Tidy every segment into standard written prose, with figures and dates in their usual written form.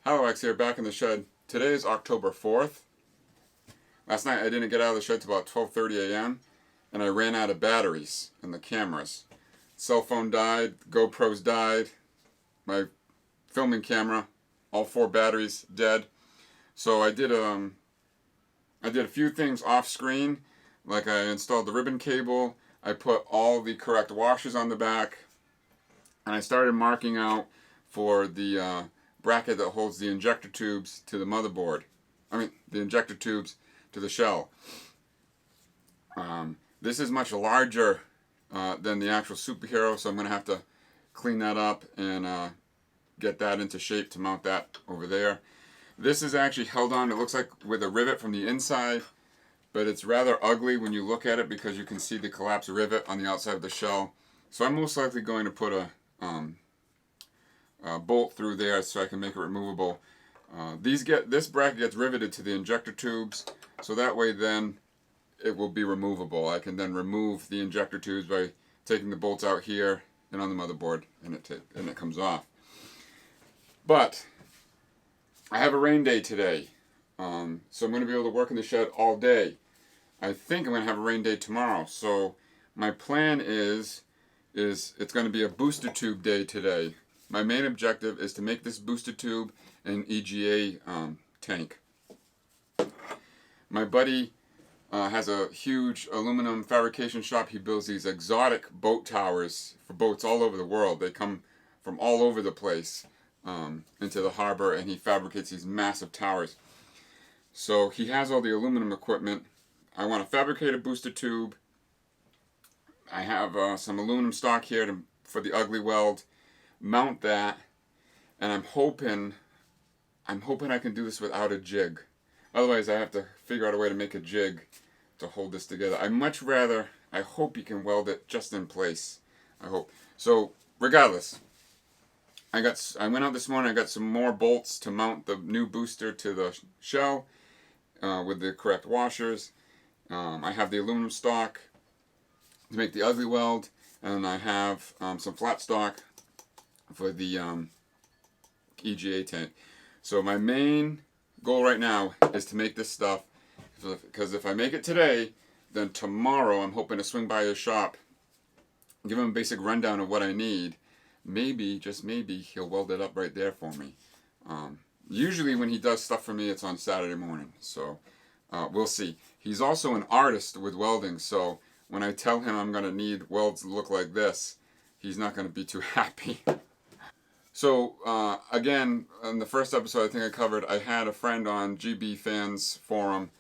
Hello, X here, back in the shed. Today is October 4th. Last night I didn't get out of the shed till about 12:30 a.m. and I ran out of batteries in the cameras. Cell phone died, GoPros died, my filming camera, all 4 batteries dead. So I did a few things off screen, like I installed the ribbon cable, I put all the correct washers on the back, and I started marking out for the bracket that holds the injector tubes to the motherboard. The injector tubes to the shell. This is much larger than the actual superhero, so I'm going to have to clean that up and get that into shape to mount that over there. This is actually held on, it looks like with a rivet from the inside, but it's rather ugly when you look at it because you can see the collapsed rivet on the outside of the shell. So I'm most likely going to put a bolt through there so I can make it removable. This bracket gets riveted to the injector tubes, so that way then it will be removable. I can then remove the injector tubes by taking the bolts out here and on the motherboard, and it comes off. But I have a rain day today, so I'm going to be able to work in the shed all day. I think I'm going to have a rain day tomorrow, so my plan is it's going to be a booster tube day today. My main objective is to make this booster tube an EGA tank. My buddy has a huge aluminum fabrication shop. He builds these exotic boat towers for boats all over the world. They come from all over the place into the harbor, and he fabricates these massive towers. So he has all the aluminum equipment. I want to fabricate a booster tube. I have some aluminum stock here for the ugly weld. Mount that, and I'm hoping I can do this without a jig. Otherwise I have to figure out a way to make a jig to hold this together. I hope you can weld it just in place. I hope. So regardless, I went out this morning, I got some more bolts to mount the new booster to the shell with the correct washers. I have the aluminum stock to make the ugly weld, and I have some flat stock for the EGA tank. So my main goal right now is to make this stuff, because if I make it today, then tomorrow I'm hoping to swing by his shop, give him a basic rundown of what I need. Maybe, just maybe, he'll weld it up right there for me. Usually when he does stuff for me, it's on Saturday morning, so we'll see. He's also an artist with welding, so when I tell him I'm going to need welds that look like this, he's not going to be too happy. So, again, in the first episode I think I covered, I had a friend on GB Fans Forum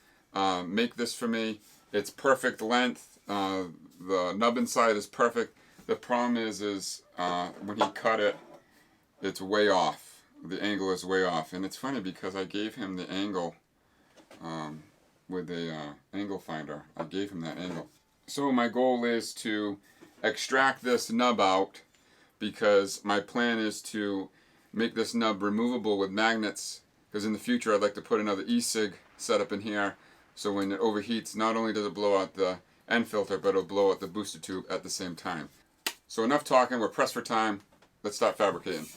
make this for me. It's perfect length. The nub inside is perfect. The problem is when he cut it, it's way off. The angle is way off. And it's funny because I gave him the angle with the angle finder. I gave him that angle. So my goal is to extract this nub out, because my plan is to make this nub removable with magnets, because in the future I'd like to put another e-cig setup in here, so when it overheats, not only does it blow out the end filter, but it'll blow out the booster tube at the same time. So enough talking, we're pressed for time, let's start fabricating.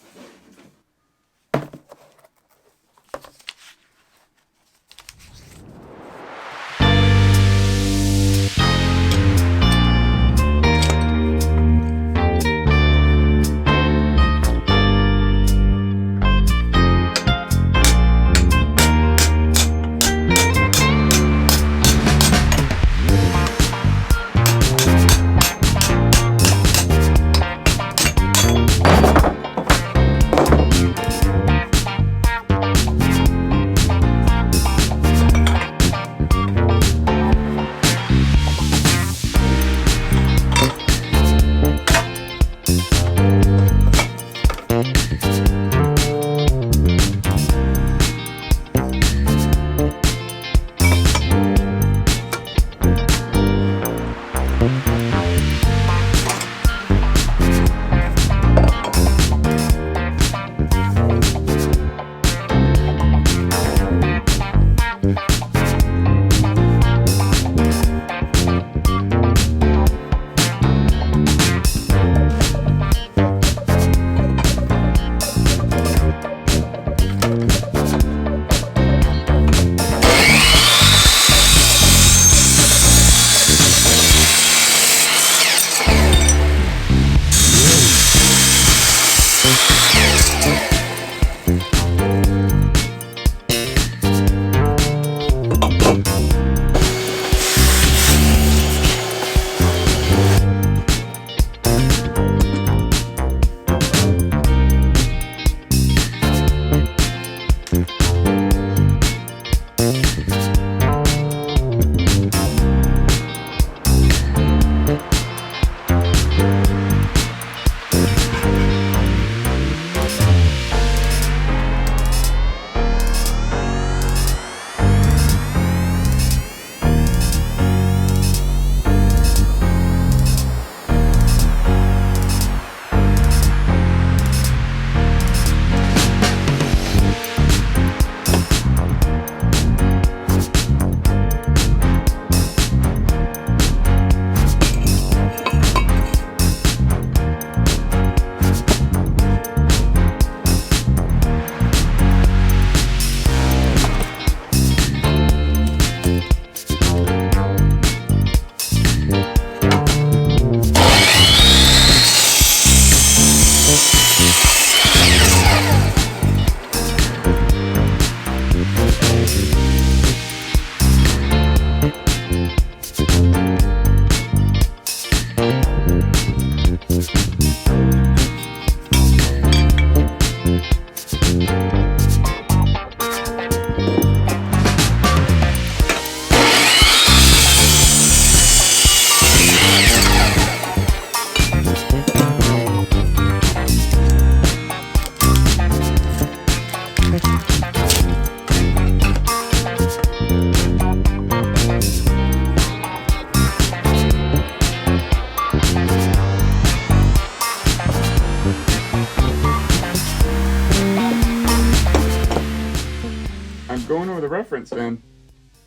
reference, and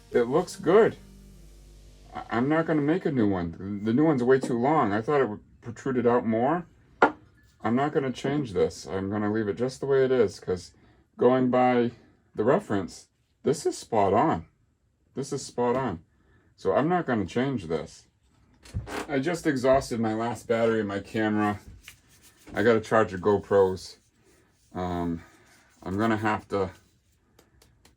it looks good. I'm not going to make a new one. The new one's way too long. I thought it would protrude it out more. I'm not going to change this. I'm going to leave it just the way it is, because going by the reference, this is spot on. This is spot on. So I'm not going to change this. I just exhausted my last battery in my camera. I got to charge the GoPros. I'm going to have to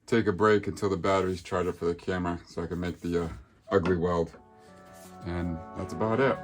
take a break until the battery's charged up for the camera so I can make the ugly weld. And that's about it.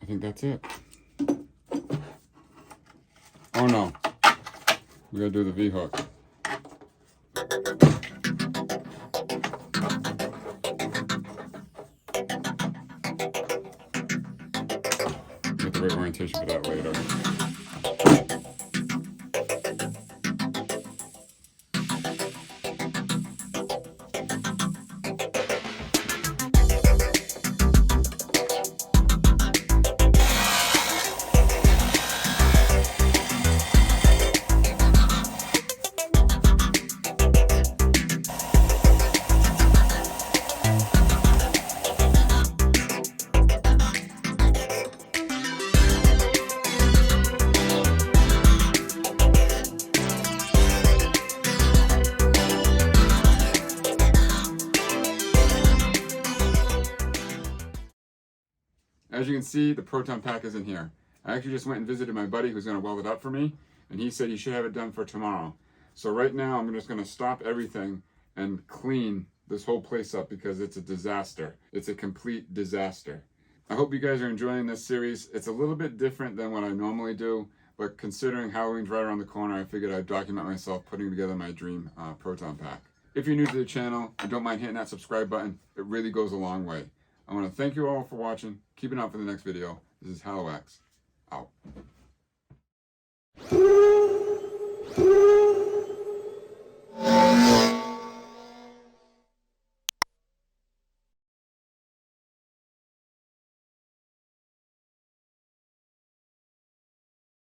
I think that's it. Oh no, we gotta do the V-hook. Get the right orientation for that later. As you can see, the Proton pack is in here. I actually just went and visited my buddy who's going to weld it up for me, and he said he should have it done for tomorrow. So right now I'm just going to stop everything and clean this whole place up because it's a disaster. It's a complete disaster. I hope you guys are enjoying this series. It's a little bit different than what I normally do, but considering Halloween's right around the corner, I figured I'd document myself putting together my dream Proton pack. If you're new to the channel and don't mind hitting that subscribe button, it really goes a long way. I want to thank you all for watching. Keep an eye out for the next video. This is HalloX. Out.